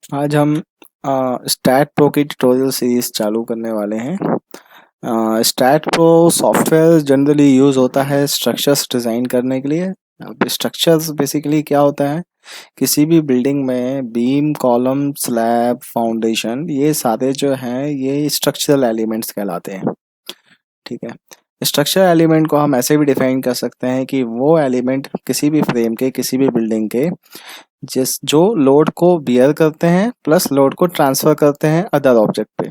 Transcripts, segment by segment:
आज हम STAAD Pro की ट्यूटोरियल सीरीज चालू करने वाले हैं। STAAD Pro software generally use होता है स्ट्रक्चर्स डिज़ाइन करने के लिए। अब स्ट्रक्चर्स बेसिकली क्या होता है, किसी भी बिल्डिंग में बीम, कॉलम, स्लैब, फाउंडेशन, ये सारे जो हैं ये स्ट्रक्चरल एलिमेंट्स कहलाते हैं। ठीक है। स्ट्रक्चर एलिमेंट को हम ऐसे भी डिफाइन कर सकते हैं कि वो एलिमेंट किसी भी फ्रेम के, किसी भी बिल्डिंग के, जिस जो लोड को बियर करते हैं प्लस लोड को ट्रांसफर करते हैं अदर ऑब्जेक्ट पे।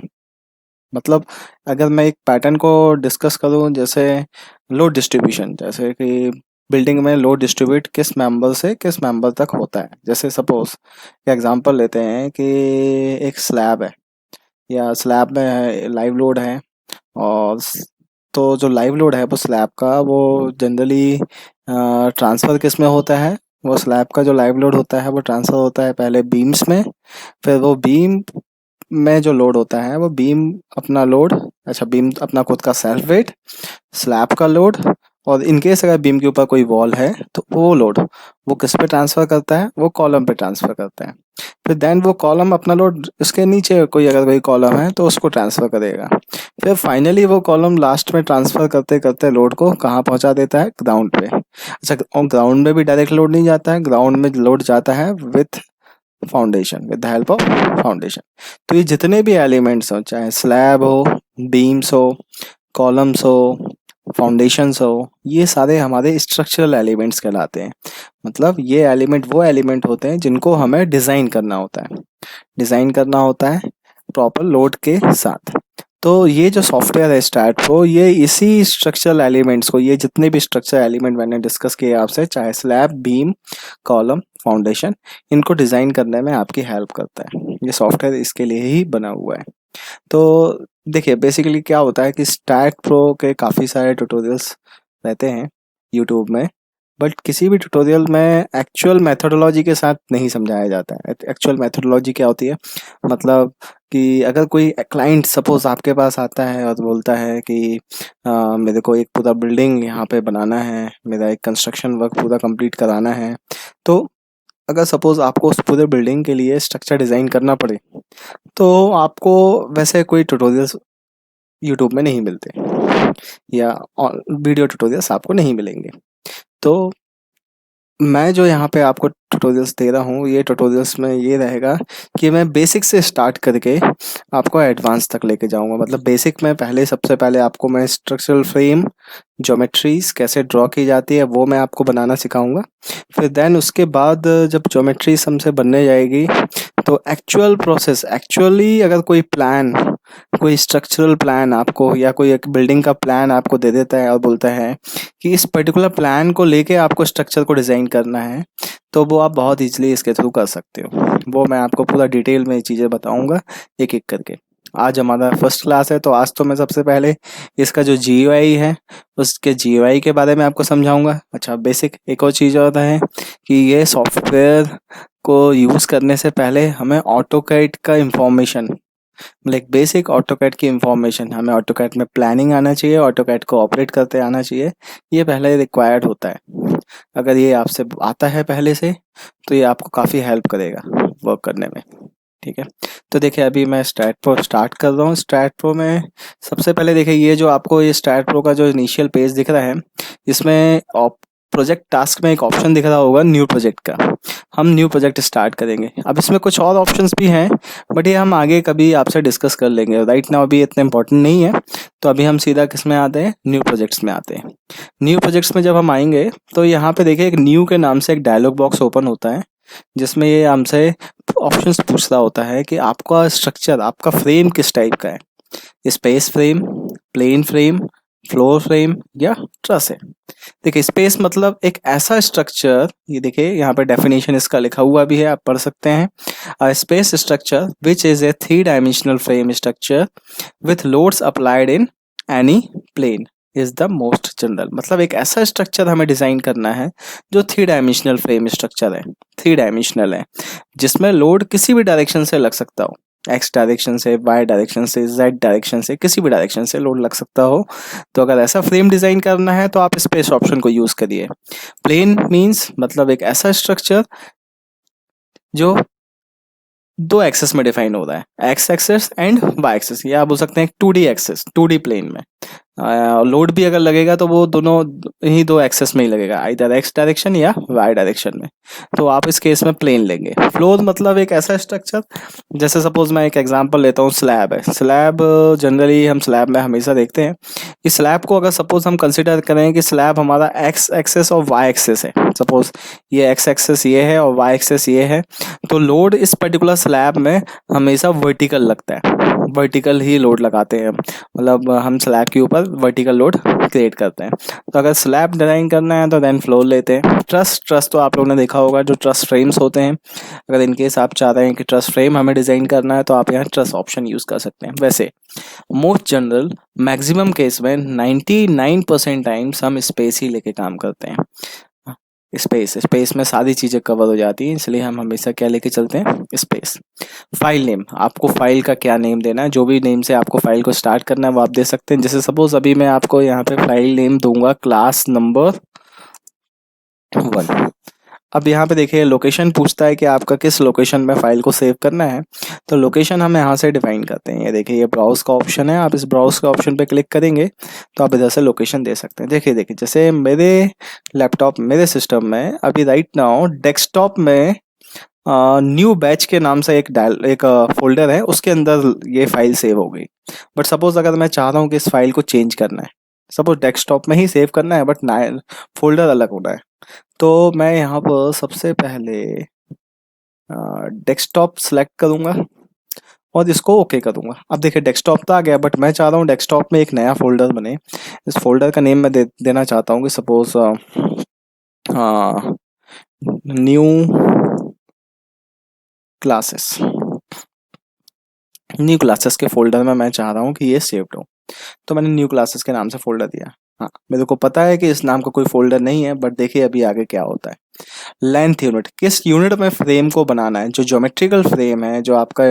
मतलब अगर मैं एक पैटर्न को डिस्कस करूं, जैसे लोड डिस्ट्रीब्यूशन, जैसे कि बिल्डिंग में लोड डिस्ट्रीब्यूट किस मेंबर से किस मेंबर तक होता है। जैसे सपोज एग्जांपल लेते हैं कि एक स्लैब है, या स्लैब में लाइव लोड है, और तो जो लाइव लोड है वो स्लैब का, वो जनरली ट्रांसफ़र किस में होता है। वो स्लैब का जो लाइव लोड होता है वो ट्रांसफ़र होता है पहले बीम्स में, फिर वो बीम में जो लोड होता है वो बीम अपना लोड, अच्छा बीम अपना खुद का सेल्फ वेट, स्लैब का लोड, और इन केस अगर बीम के ऊपर कोई वॉल है तो वो लोड वो किस पे ट्रांसफ़र करता है, वो कॉलम पे ट्रांसफ़र करता है। फिर देन वो कॉलम अपना लोड उसके नीचे कोई अगर कोई कॉलम है तो उसको ट्रांसफ़र करेगा। फिर फाइनली वो कॉलम लास्ट में ट्रांसफ़र करते करते लोड को कहाँ पहुँचा देता है, ग्राउंड पे। अच्छा, और ग्राउंड में भी डायरेक्ट लोड नहीं जाता है, ग्राउंड में लोड जाता है with foundation, with the help of foundation. तो ये जितने भी एलिमेंट्स हो, चाहे स्लैब हो, बीम्स हो, कॉलम्स हो, फाउंडेशंस हो, ये सारे हमारे स्ट्रक्चरल एलिमेंट्स कहलाते हैं। मतलब ये एलिमेंट वो एलिमेंट होते हैं जिनको हमें डिज़ाइन करना होता है, डिज़ाइन करना होता है प्रॉपर लोड के साथ। तो ये जो सॉफ्टवेयर है स्टैट प्रो, ये इसी स्ट्रक्चरल एलिमेंट्स को, ये जितने भी स्ट्रक्चर एलिमेंट मैंने डिस्कस किए आपसे, चाहे स्लैब, बीम, कॉलम, फाउंडेशन, इनको डिज़ाइन करने में आपकी हेल्प करता है। ये सॉफ्टवेयर इसके लिए ही बना हुआ है। तो देखिए बेसिकली क्या होता है कि स्टैट प्रो के काफ़ी सारे ट्यूटोरियल्स रहते हैं यूट्यूब में, बट किसी भी ट्यूटोरियल में एक्चुअल मेथोडोलॉजी के साथ नहीं समझाया जाता है। एक्चुअल मेथोडोलॉजी क्या होती है, मतलब कि अगर कोई क्लाइंट सपोज आपके पास आता है और बोलता है कि मेरे को एक पूरा बिल्डिंग यहाँ पे बनाना है, मेरा एक कंस्ट्रक्शन वर्क पूरा कंप्लीट कराना है, तो अगर सपोज आपको उस पूरे बिल्डिंग के लिए स्ट्रक्चर डिज़ाइन करना पड़े, तो आपको वैसे कोई ट्यूटोरियल्स यूट्यूब में नहीं मिलते, या वीडियो ट्यूटोरियल्स आपको नहीं मिलेंगे। तो मैं जो यहाँ पे आपको ट्यूटोरियल्स दे रहा हूँ, ये ट्यूटोरियल्स में ये रहेगा कि मैं बेसिक से स्टार्ट करके आपको एडवांस तक लेके जाऊँगा। मतलब बेसिक में पहले, सबसे पहले आपको मैं स्ट्रक्चरल फ्रेम, ज्योमेट्रीज कैसे ड्रॉ की जाती है वो मैं आपको बनाना सिखाऊंगा। फिर देन उसके बाद जब ज्योमेट्रीज हमसे बनने जाएगी, तो एक्चुअल प्रोसेस, एक्चुअली अगर कोई प्लान, कोई स्ट्रक्चरल प्लान आपको, या कोई एक बिल्डिंग का प्लान आपको दे देता है और बोलता है कि इस पर्टिकुलर प्लान को लेके आपको स्ट्रक्चर को डिज़ाइन करना है, तो वो आप बहुत ईजिली इसके थ्रू कर सकते हो। वो मैं आपको पूरा डिटेल में ये चीज़ें बताऊंगा एक एक करके। आज हमारा फर्स्ट क्लास है, तो आज तो मैं सबसे पहले इसका जो जीयूआई है उसके जीयूआई के बारे में आपको समझाऊंगा। अच्छा, बेसिक एक और चीज़ होता है कि ये सॉफ्टवेयर को यूज़ करने से पहले हमें ऑटोकैड का इंफॉर्मेशन, लाइक बेसिक ऑटोकैड की इंफॉर्मेशन, हमें ऑटोकैड में प्लानिंग आना चाहिए, ऑटोकैड को ऑपरेट करते आना चाहिए, ये पहले रिक्वायर्ड होता है। अगर ये आपसे आता है पहले से, तो ये आपको काफ़ी हेल्प करेगा वर्क करने में। ठीक है। तो देखिए अभी मैं स्टैट प्रो स्टार्ट कर रहा हूँ। स्टैट प्रो में सबसे पहले देखिए, ये जो आपको ये स्टैट प्रो का जो इनिशियल पेज दिख रहा है, इसमें प्रोजेक्ट टास्क में एक ऑप्शन दिख रहा होगा न्यू प्रोजेक्ट का। हम न्यू प्रोजेक्ट स्टार्ट करेंगे। अब इसमें कुछ और ऑप्शंस भी हैं, बट ये हम आगे कभी आपसे डिस्कस कर लेंगे, राइट नाउ अभी इतना इंपॉर्टेंट नहीं है। तो अभी हम सीधा किस में आते हैं, न्यू प्रोजेक्ट्स में आते हैं। न्यू प्रोजेक्ट्स में जब हम आएंगे, तो यहाँ पे देखिए एक न्यू के नाम से एक डायलॉग बॉक्स ओपन होता है, जिसमें ये हमसे ऑप्शंस पूछ रहा होता है कि आपका स्ट्रक्चर, आपका फ्रेम किस टाइप का है, space frame, plane frame, floor frame, या ट्रस है। देखिए स्पेस मतलब एक ऐसा स्ट्रक्चर, ये देखिए यहाँ पे डेफिनेशन इसका लिखा हुआ भी है, आप पढ़ सकते हैं। Space structure which is a 3 dimensional frame structure with loads applied in any plane is the most general. मतलब एक ऐसा स्ट्रक्चर हमें डिजाइन करना है जो 3 डायमेंशनल फ्रेम स्ट्रक्चर है, 3 डायमेंशनल है, जिसमें लोड किसी भी डायरेक्शन से लग सकता हो, एक्स डायरेक्शन से, वाई डायरेक्शन से, जेड डायरेक्शन से, किसी भी डायरेक्शन से लोड लग सकता हो। तो अगर ऐसा फ्रेम डिजाइन करना है तो आप स्पेस ऑप्शन को यूज करिए। प्लेन मींस मतलब एक ऐसा स्ट्रक्चर जो दो एक्सेस में डिफाइन हो रहा है, x axis and y axis, या आप बोल सकते हैं 2D एक्सेस, 2D प्लेन में। लोड भी अगर लगेगा तो वो दोनों ही दो एक्सेस में ही लगेगा, आइदर एक्स डायरेक्शन या वाई डायरेक्शन में। तो आप इस केस में प्लेन लेंगे। फ्लोर मतलब एक ऐसा स्ट्रक्चर, जैसे सपोज मैं एक एग्जांपल लेता हूँ, स्लैब है। स्लैब जनरली हम स्लैब में हमेशा देखते हैं कि स्लैब को अगर सपोज हम कंसिडर करें कि स्लैब हमारा एक्स एक्सेस और वाई एक्सेस है, सपोज ये एक्स एक्सेस ये है और वाई एक्सेस ये है, तो लोड इस पर्टिकुलर स्लैब में हमेशा वर्टिकल लगता है, वर्टिकल ही लोड लगाते हैं, मतलब हम स्लैब के ऊपर वर्टिकल लोड क्रिएट करते हैं। तो अगर स्लैब डिजाइन करना है तो देन फ्लोर लेते हैं। ट्रस ट्रस तो आप लोगों ने देखा होगा, जो ट्रस फ्रेम्स होते हैं, अगर इनकेस आप चाह रहे हैं कि ट्रस फ्रेम हमें डिजाइन करना है तो आप यहाँ ट्रस ऑप्शन यूज कर सकते हैं। वैसे मोस्ट जनरल मैक्सिमम केस में 99% टाइम्स हम स्पेस ही लेके काम करते हैं। स्पेस, स्पेस में सारी चीज़ें कवर हो जाती हैं, इसलिए हम हमेशा क्या लेके चलते हैं, स्पेस। फाइल नेम, आपको फाइल का क्या नेम देना है, जो भी नेम से आपको फाइल को स्टार्ट करना है वो आप दे सकते हैं। जैसे सपोज अभी मैं आपको यहाँ पे फाइल नेम दूंगा क्लास नंबर 1। अब यहाँ पे देखिए लोकेशन पूछता है कि आपका किस लोकेशन में फाइल को सेव करना है, तो लोकेशन हम यहाँ से डिफाइन करते हैं। ये देखिए ये ब्राउज का ऑप्शन है, आप इस ब्राउज का ऑप्शन पे क्लिक करेंगे तो आप इधर से लोकेशन दे सकते हैं। देखिए देखिए जैसे मेरे लैपटॉप, मेरे सिस्टम में अभी राइट नाउ डेस्कटॉप में न्यू बैच के नाम से एक फोल्डर है, उसके अंदर ये फाइल सेव हो गई। बट सपोज अगर मैं चाह रहा हूँ कि इस फाइल को चेंज करना है, सपोज डेस्कटॉप में ही सेव करना है बट फोल्डर अलग होना है, तो मैं यहाँ पर सबसे पहले डेस्कटॉप सेलेक्ट करूँगा और इसको ओके करूँगा। अब देखिए डेस्कटॉप तो आ गया, बट मैं चाह रहा हूँ डेस्कटॉप में एक नया फोल्डर बने। इस फोल्डर का नेम मैं देना चाहता हूँ कि suppose new classes. New classes के फोल्डर में मैं चाह रहा हूँ कि ये सेव्ड हो, तो मैंने न्यू क्लासेस के नाम से फोल्डर दिया। हाँ, मेरे को पता है कि इस नाम का कोई फोल्डर नहीं है, बट देखिए अभी आगे क्या होता है। लेंथ यूनिट, किस यूनिट में फ्रेम को बनाना है, जो ज्योमेट्रिकल फ्रेम है, जो आपका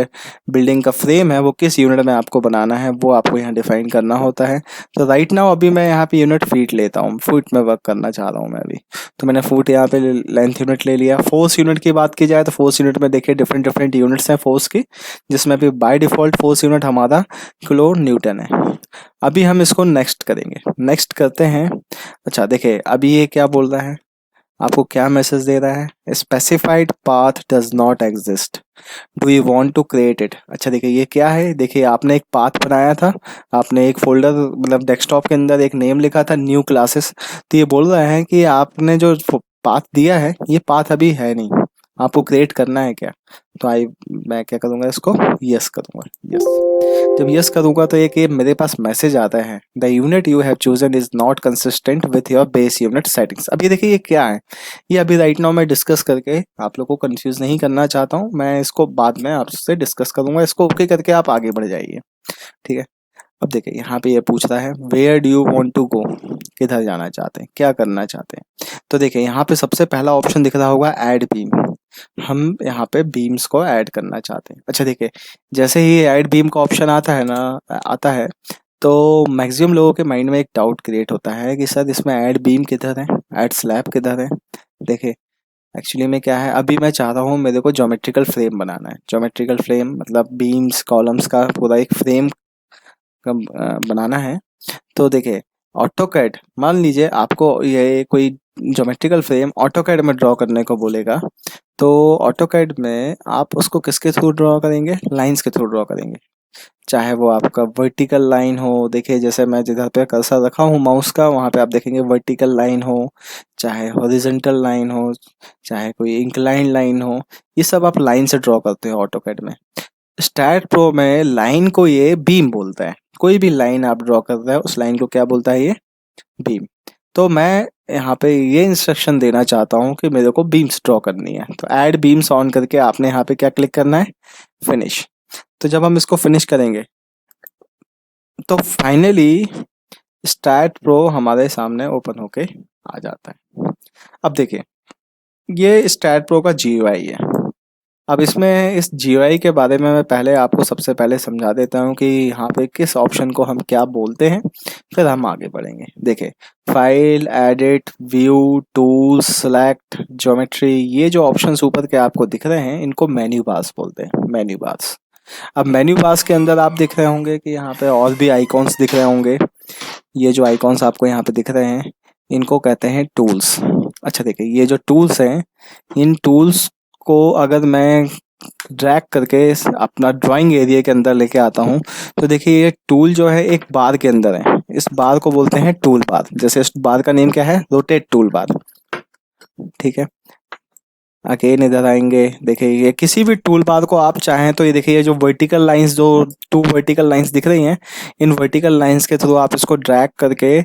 बिल्डिंग का फ्रेम है, वो किस यूनिट में आपको बनाना है वो आपको यहाँ डिफाइन करना होता है। तो राइट नाउ अभी मैं यहाँ पे यूनिट फीट लेता हूँ, फुट में वर्क करना चाह रहा हूँ मैं अभी, तो मैंने फुट यहाँ पे लेंथ यूनिट ले लिया। फोर्स यूनिट की बात की जाए तो फोर्स यूनिट में देखिए डिफरेंट डिफरेंट यूनिट्स हैं फोर्स की, जिसमें अभी बाय डिफॉल्ट फोर्स यूनिट हमारा किलो न्यूटन है। अभी हम इसको नेक्स्ट करेंगे, नेक्स्ट करते हैं। अच्छा देखिए अभी ये क्या बोल रहा है, आपको क्या मैसेज दे रहा है, specified path does not exist, do you want to create it. अच्छा देखिए ये क्या है, देखिए आपने एक पाथ बनाया था, आपने एक फोल्डर मतलब डेस्कटॉप के अंदर एक नेम लिखा था न्यू क्लासेस, तो ये बोल रहा है कि आपने जो पाथ दिया है ये पाथ अभी है नहीं, आपको क्रिएट करना है क्या। तो मैं क्या करूँगा, इसको यस करूँगा, यस। जब यस करूँगा तो एक ये मेरे पास मैसेज आता है, the unit you have chosen is not consistent with your base unit settings. अब ये देखिए ये क्या है, ये अभी राइट नाउ मैं डिस्कस करके आप लोगों को कंफ्यूज नहीं करना चाहता हूँ, मैं इसको बाद में आपसे डिस्कस करूंगा, इसको ओके करके आप आगे बढ़ जाइए, ठीक है। अब देखिए यहाँ पे ये पूछ रहा है where do you want to go, किधर जाना चाहते हैं, क्या करना चाहते हैं। तो देखिए यहाँ पे सबसे पहला ऑप्शन दिख रहा होगा ऐड बीम, हम यहाँ पे बीम्स को ऐड करना चाहते हैं। अच्छा देखिए जैसे ही ऐड बीम का ऑप्शन आता है ना, आता है, तो मैक्सिमम लोगों के माइंड में एक डाउट क्रिएट होता है कि सर इसमें ऐड बीम किधर है, ऐड स्लैब किधर है। देखिए एक्चुअली में क्या है, अभी मैं चाह रहा हूँ मेरे को ज्योमेट्रिकल फ्रेम बनाना है, ज्योमेट्रिकल फ्रेम मतलब बीम्स कॉलम्स का पूरा एक फ्रेम बनाना है। तो देखिए ऑटोकैड, मान लीजिए आपको ये कोई ज्योमेट्रिकल फ्रेम ऑटोकैड में ड्रॉ करने को बोलेगा, तो ऑटोकैड में आप उसको किसके थ्रू ड्रॉ करेंगे, लाइंस के थ्रू ड्रॉ करेंगे। चाहे वो आपका वर्टिकल लाइन हो, देखिए जैसे मैं जिधर पे कर्सर रखा हूँ माउस का वहाँ पे आप देखेंगे वर्टिकल लाइन हो, चाहे हॉरिजॉन्टल लाइन हो, चाहे कोई इंक्लाइन लाइन हो, ये सब आप लाइन से ड्रॉ करते हो ऑटोकैड में। स्टैट प्रो में लाइन को ये बीम बोलता है, कोई भी लाइन आप ड्रॉ कर रहे हो उस लाइन को क्या बोलता है, ये बीम। तो मैं यहाँ पे ये इंस्ट्रक्शन देना चाहता हूँ कि मेरे को बीम्स ड्रॉ करनी है, तो ऐड बीम्स ऑन करके आपने यहाँ पे क्या क्लिक करना है, फिनिश। तो जब हम इसको फिनिश करेंगे तो फाइनली स्टैट प्रो हमारे सामने ओपन होके आ जाता है। अब देखिए ये स्टैट प्रो का GUI है, अब इसमें इस जीयूआई के बारे में मैं पहले आपको सबसे पहले समझा देता हूँ कि यहाँ पे किस ऑप्शन को हम क्या बोलते हैं, फिर हम आगे बढ़ेंगे। देखिए, file, edit, view, tools, select, geometry, ये जो ऑप्शंस ऊपर के आपको दिख रहे हैं इनको मेन्यू बार्स बोलते हैं, मेन्यू बार्स। अब मेन्यू बार्स के अंदर आप दिख रहे होंगे कि यहाँ पे और भी आइकॉन्स दिख रहे होंगे। ये जो आइकॉन्स आपको यहाँ पे दिख रहे हैं इनको कहते हैं टूल्स। अच्छा देखिए, ये जो टूल्स हैं, इन टूल्स को अगर मैं ड्रैग करके अपना ड्राइंग एरिया के अंदर लेके आता हूँ, तो देखिए ये टूल जो है एक बार के अंदर है। इस बार को बोलते हैं टूल बार। जैसे इस बार का नेम क्या है, रोटेट टूल बार। ठीक है, अगेन इधर आएंगे, देखिए ये किसी भी टूल बार को आप चाहें तो ये देखिए, ये जो वर्टिकल लाइंस, जो 2 वर्टिकल लाइंस दिख रही हैं, इन वर्टिकल लाइंस के थ्रू आप इसको ड्रैग करके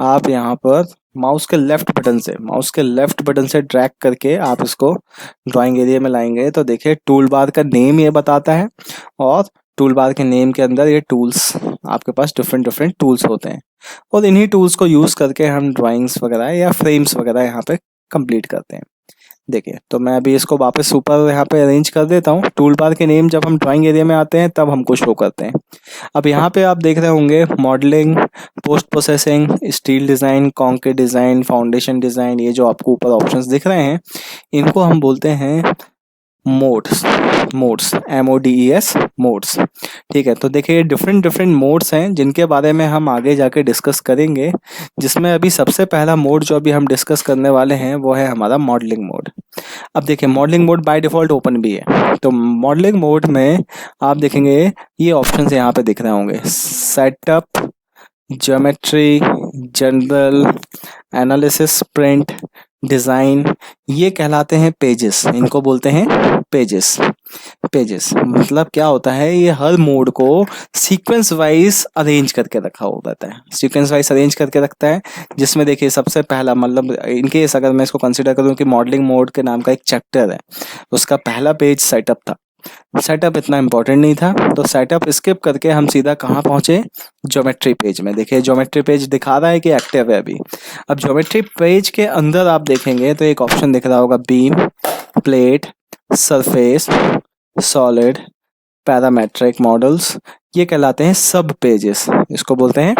आप यहाँ पर माउस के लेफ्ट बटन से ड्रैग करके आप इसको ड्राइंग एरिया में लाएंगे। तो देखिए टूल बार का नेम ये बताता है, और टूल बार के नेम के अंदर ये टूल्स, आपके पास डिफरेंट डिफरेंट टूल्स होते हैं, और इन्हीं टूल्स को यूज करके हम ड्राइंग्स वगैरह या फ्रेम्स वगैरह यहाँ पे कंप्लीट करते हैं। देखिए, तो मैं अभी इसको वापस ऊपर यहाँ पे अरेंज कर देता हूँ। टूल बार के नेम जब हम ड्राइंग एरिया में आते हैं तब हमको शो करते हैं। अब यहाँ पे आप देख रहे होंगे modelling, post processing, steel design, concrete design, foundation design, ये जो आपको ऊपर ऑप्शंस दिख रहे हैं इनको हम बोलते हैं मोड्स। Modes, MODES, modes. ठीक है, तो देखिए डिफरेंट डिफरेंट मोड्स हैं जिनके बारे में हम आगे जाके डिस्कस करेंगे, जिसमें अभी सबसे पहला मोड जो अभी हम डिस्कस करने वाले हैं वो है हमारा मॉडलिंग मोड। अब देखिए, modelling mode by default open भी है। तो मॉडलिंग मोड में आप देखेंगे ये ऑप्शंस यहाँ पे दिख रहे होंगे, setup, geometry, general, analysis, print, design, ये कहलाते हैं पेजेस। इनको बोलते हैं पेजेस। पेजेस मतलब क्या होता है, ये हर मोड को सीक्वेंस वाइज अरेंज करके रखा हो रहता है, सीक्वेंस वाइज अरेंज करके रखता है। जिसमें देखिए सबसे पहला, मतलब इन केस अगर मैं इसको कंसिडर करूँ कि मॉडलिंग मोड के नाम का एक चैप्टर है, उसका पहला पेज सेटअप था। सेटअप इतना इंपॉर्टेंट नहीं था, तो सेटअप स्किप करके हम सीधा कहाँ पहुंचे, ज्योमेट्री पेज में। देखिए ज्योमेट्री पेज दिखा रहा है कि एक्टिव है अभी। अब ज्योमेट्री पेज के अंदर आप देखेंगे तो एक ऑप्शन दिख रहा होगा, beam, plate, surface, solid, parametric models, ये कहलाते हैं सब पेजेस। इसको बोलते हैं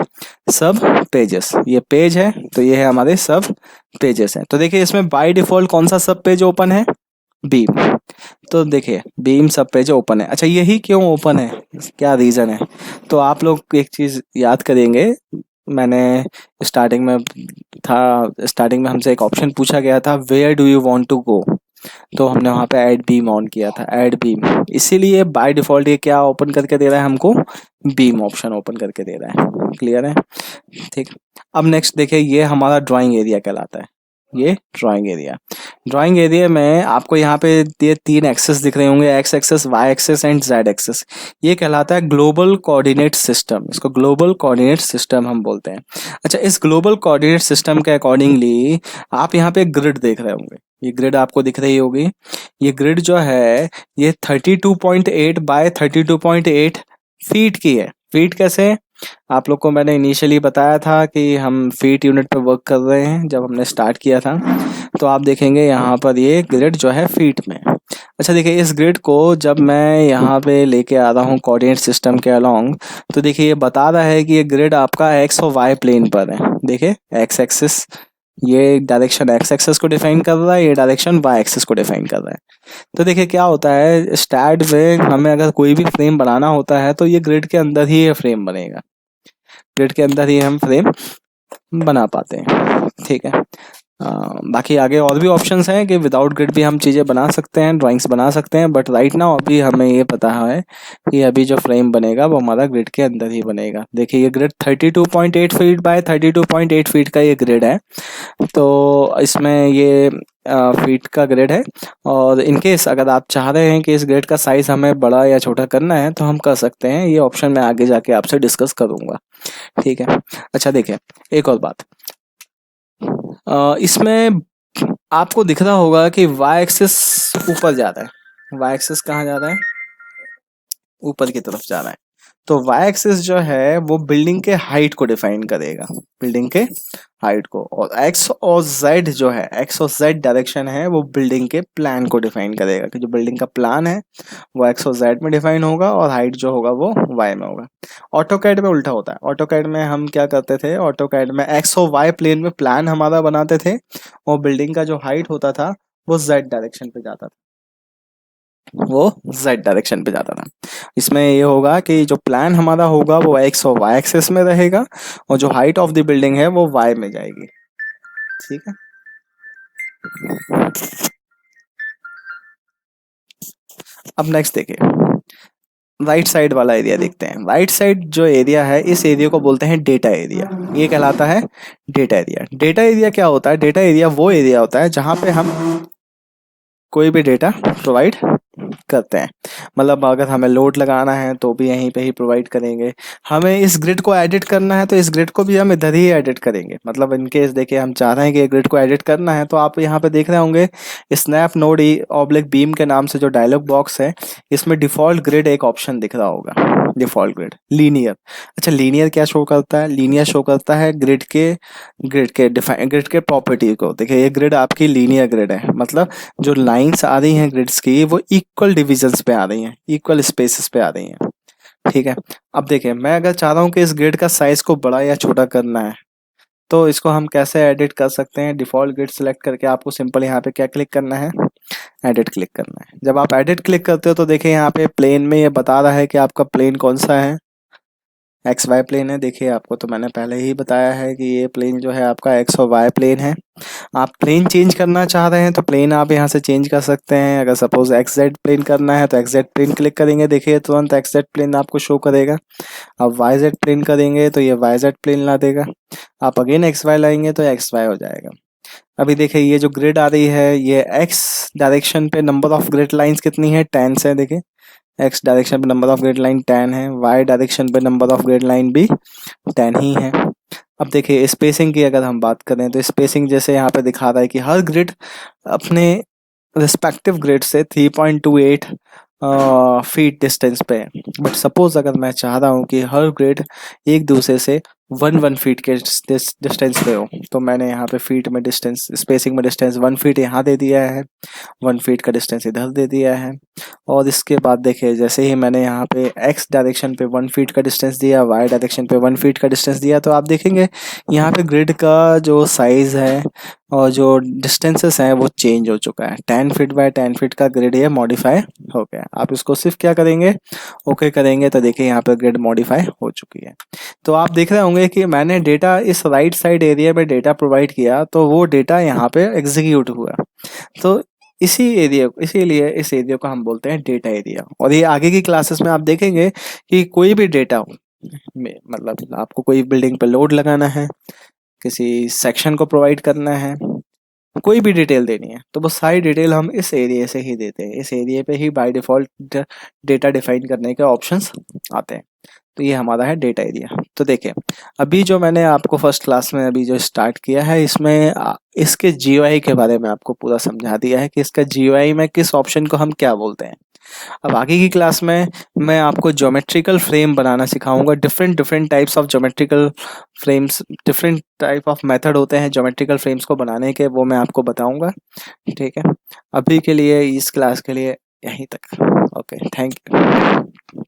सब पेजेस। ये पेज है तो ये है हमारे सब पेजेस हैं। तो देखिए इसमें बाय डिफॉल्ट कौन सा सब पेज ओपन है, बीम। तो देखिए बीम सब पेज ओपन है। अच्छा, यही क्यों ओपन है, क्या रीज़न है, तो आप लोग एक चीज़ याद करेंगे, मैंने स्टार्टिंग में हमसे एक ऑप्शन पूछा गया था, where do you want to go, तो हमने वहाँ पे ऐड बीम ऑन किया था, ऐड बीम। इसीलिए बाय डिफ़ॉल्ट ये क्या ओपन करके दे रहा है हमको, बीम ऑप्शन ओपन करके दे रहा है। क्लियर है, ठीक। अब नेक्स्ट देखिए, ये हमारा ड्राइंग एरिया कहलाता है। ये ड्राइंग एरिया, ड्राइंग एरिया में आपको यहाँ पे ये 3 एक्सेस दिख रहे होंगे, x axis, y axis and z axis. ये कहलाता है ग्लोबल कोऑर्डिनेट सिस्टम। इसको ग्लोबल कोऑर्डिनेट सिस्टम हम बोलते हैं। अच्छा, इस ग्लोबल कोऑर्डिनेट सिस्टम के अकॉर्डिंगली आप यहाँ पे ग्रिड देख रहे होंगे, ये ग्रिड आपको दिख रही होगी। ये ग्रिड जो है ये 32.8 बाय 32.8 फीट की है। फीट कैसे, आप लोग को मैंने इनिशियली बताया था कि हम फीट यूनिट पे वर्क कर रहे हैं जब हमने स्टार्ट किया था। तो आप देखेंगे यहाँ पर ये ग्रिड जो है फीट में। अच्छा देखिए, इस ग्रिड को जब मैं यहाँ पे लेके आ रहा हूँ कोऑर्डिनेट सिस्टम के अलोंग, तो देखिए ये बता रहा है कि ये ग्रिड आपका एक्स और वाई प्लेन पर है। देखिए एक्स एक्सिस, ये डायरेक्शन एक्स एक्सिस को डिफाइन कर रहा है, ये डायरेक्शन वाई एक्सिस को डिफाइन कर रहा है। तो देखिए क्या होता है, स्टैट में हमें अगर कोई भी फ्रेम बनाना होता है तो ये ग्रिड के अंदर ही ये फ्रेम बनेगा, ग्रिड के अंदर ही हम फ्रेम बना पाते हैं। ठीक है, बाकी आगे और भी ऑप्शंस हैं कि विदाउट ग्रिड भी हम चीज़ें बना सकते हैं, ड्राइंग्स बना सकते हैं, बट राइट नाउ अभी हमें ये पता है कि अभी जो फ्रेम बनेगा वो हमारा ग्रिड के अंदर ही बनेगा। देखिए ये ग्रिड 32.8 फीट बाय 32.8 फीट का ये ग्रिड है। तो इसमें ये फीट का ग्रिड है, और इनकेस अगर आप चाह रहे हैं कि इस ग्रिड का साइज़ हमें बड़ा या छोटा करना है तो हम कर सकते हैं। ये ऑप्शन मैं आगे जाके आपसे डिस्कस करूँगा। ठीक है, अच्छा देखिए एक और बात, इसमें आपको दिख रहा होगा कि वाई एक्सिस ऊपर जा रहा है। वाई एक्सिस कहाँ जा रहा है, ऊपर की तरफ जा रहा है। तो वाई एक्सिस जो है वो बिल्डिंग के हाइट को डिफाइन करेगा, बिल्डिंग के हाइट को, और एक्स और जेड जो है, एक्स और जेड डायरेक्शन है वो बिल्डिंग के प्लान को डिफाइन करेगा, कि जो बिल्डिंग का प्लान है वो एक्स और जेड में डिफाइन होगा और हाइट जो होगा वो वाई में होगा। ऑटोकैड में उल्टा होता है, ऑटोकैड में हम क्या करते थे, ऑटोकैड में एक्स और वाई प्लेन में प्लान हमारा बनाते थे और बिल्डिंग का जो हाइट होता था वो जेड डायरेक्शन पे जाता था, वो जेड डायरेक्शन पे जाता था। इसमें ये होगा कि जो प्लान हमारा होगा वो एक्स और वाई एक्सिस में रहेगा और जो हाइट ऑफ द बिल्डिंग है वो वाई में जाएगी। ठीक है, अब नेक्स्ट देखिए, राइट साइड वाला एरिया देखते हैं। राइट साइड जो एरिया है इस एरिया को बोलते हैं डेटा एरिया, ये कहलाता है डेटा एरिया। डेटा एरिया क्या होता है, डेटा एरिया वो एरिया होता है जहां पे हम कोई भी डेटा प्रोवाइड करते हैं। मतलब अगर हमें लोड लगाना है तो भी यहीं पे ही प्रोवाइड करेंगे, हमें इस ग्रिड को एडिट करना है तो इस ग्रिड को भी हम इधर ही एडिट करेंगे। मतलब इनकेस देखिए हम चाह रहे हैं कि ग्रिड को एडिट करना है तो आप यहाँ पे देख रहे होंगे स्नैप नोड ऑब्लिक बीम के नाम से जो डायलॉग बॉक्स है, इसमें डिफॉल्ट ग्रिड एक ऑप्शन दिख रहा होगा, डिफॉल्ट ग्रिड लीनियर। अच्छा, लीनियर क्या शो करता है, लीनियर शो करता है ग्रिड के प्रॉपर्टी को। देखिए ये ग्रिड आपकी लीनियर ग्रिड है, मतलब जो लाइंस आ रही हैं ग्रिड्स की वो इक्वल डिविजन्स पे आ रही हैं, इक्वल स्पेसेस पे आ रही हैं। ठीक है, अब देखिए मैं अगर चाह रहा हूँ कि इस ग्रिड का साइज को बड़ा या छोटा करना है तो इसको हम कैसे एडिट कर सकते हैं। डिफॉल्ट ग्रिड सेलेक्ट करके आपको सिंपल यहाँ पे क्या क्लिक करना है, एडिट क्लिक करना है। जब आप एडिट क्लिक करते हो तो देखिए यहाँ पे प्लेन में ये बता रहा है कि आपका प्लेन कौन सा है, एक्स वाई प्लेन है। देखिए आपको तो मैंने पहले ही बताया है कि ये प्लेन जो है आपका एक्स और वाई प्लेन है। आप प्लेन चेंज करना चाह रहे हैं तो प्लेन आप यहाँ से चेंज कर सकते हैं। अगर सपोज एक्स जेड प्लेन करना है तो एक्स जेड प्लेन क्लिक करेंगे, देखिए तुरंत एक्स जेड प्लेन आपको शो करेगा। अब वाई जेड प्लेन करेंगे तो ये वाई जेड प्लेन ला देगा। आप अगेन एक्स वाई लाएंगे तो एक्स वाई हो जाएगा। अभी देखिए ये जो ग्रिड आ रही है ये एक्स डायरेक्शन पे नंबर ऑफ ग्रिड लाइंस कितनी है, 10 से। देखिए एक्स डायरेक्शन पे नंबर ऑफ ग्रिड लाइन 10 है, वाई डायरेक्शन पे नंबर ऑफ ग्रिड लाइन भी 10 ही है। अब देखिए स्पेसिंग की अगर हम बात करें तो स्पेसिंग जैसे यहाँ पे दिखा रहा है कि हर ग्रिड अपने रिस्पेक्टिव ग्रिड से 3.28 फीट डिस्टेंस पे है। बट सपोज अगर मैं चाह रहा हूँ कि हर ग्रिड एक दूसरे से 1 फीट के डिस्टेंस पे हो तो मैंने यहाँ पे फीट में डिस्टेंस, स्पेसिंग में डिस्टेंस 1 फीट यहाँ दे दिया है, 1 फीट का डिस्टेंस इधर दे दिया है। और इसके बाद देखिए जैसे ही मैंने यहाँ पे एक्स डायरेक्शन पे 1 फीट का डिस्टेंस दिया, वाई डायरेक्शन पे 1 फीट का डिस्टेंस दिया, तो आप देखेंगे यहाँ पे ग्रिड का जो साइज है और जो डिस्टेंसेस हैं वो चेंज हो चुका है। 10 फीट बाय 10 फीट का ग्रिड ये मॉडिफाई हो गया। आप इसको सिर्फ क्या करेंगे, ओके करेंगे तो देखिए यहाँ पे ग्रिड मॉडिफाई हो चुकी है। तो आप देख रहे होंगे कि मैंने डेटा इस राइट साइड एरिया में डेटा प्रोवाइड किया तो वो डेटा यहाँ पे एग्जीक्यूट हुआ। तो इसीलिए इस एरिया को हम बोलते हैं डेटा एरिया। और ये आगे की क्लासेस में आप देखेंगे कि कोई भी डेटा मतलब आपको कोई बिल्डिंग पे लोड लगाना है, किसी सेक्शन को प्रोवाइड करना है, कोई भी डिटेल देनी है तो वो सारी डिटेल हम इस एरिया से ही देते हैं। इस एरिया पे ही बाय डिफॉल्ट डेटा डिफाइन करने के ऑप्शंस आते हैं। तो ये हमारा है डेटा एरिया। तो देखिए अभी जो मैंने आपको फर्स्ट क्लास में अभी जो स्टार्ट किया है इसमें इसके जीयूआई के बारे में आपको पूरा समझा दिया है कि इसका जीयूआई में किस ऑप्शन को हम क्या बोलते हैं। अब आगे की क्लास में मैं आपको ज्योमेट्रिकल फ्रेम बनाना सिखाऊंगा। Different different types of geometrical frames, different type of method होते हैं ज्योमेट्रिकल फ्रेम्स को बनाने के, वो मैं आपको बताऊंगा। ठीक है, अभी के लिए इस क्लास के लिए यहीं तक। Okay, thank you.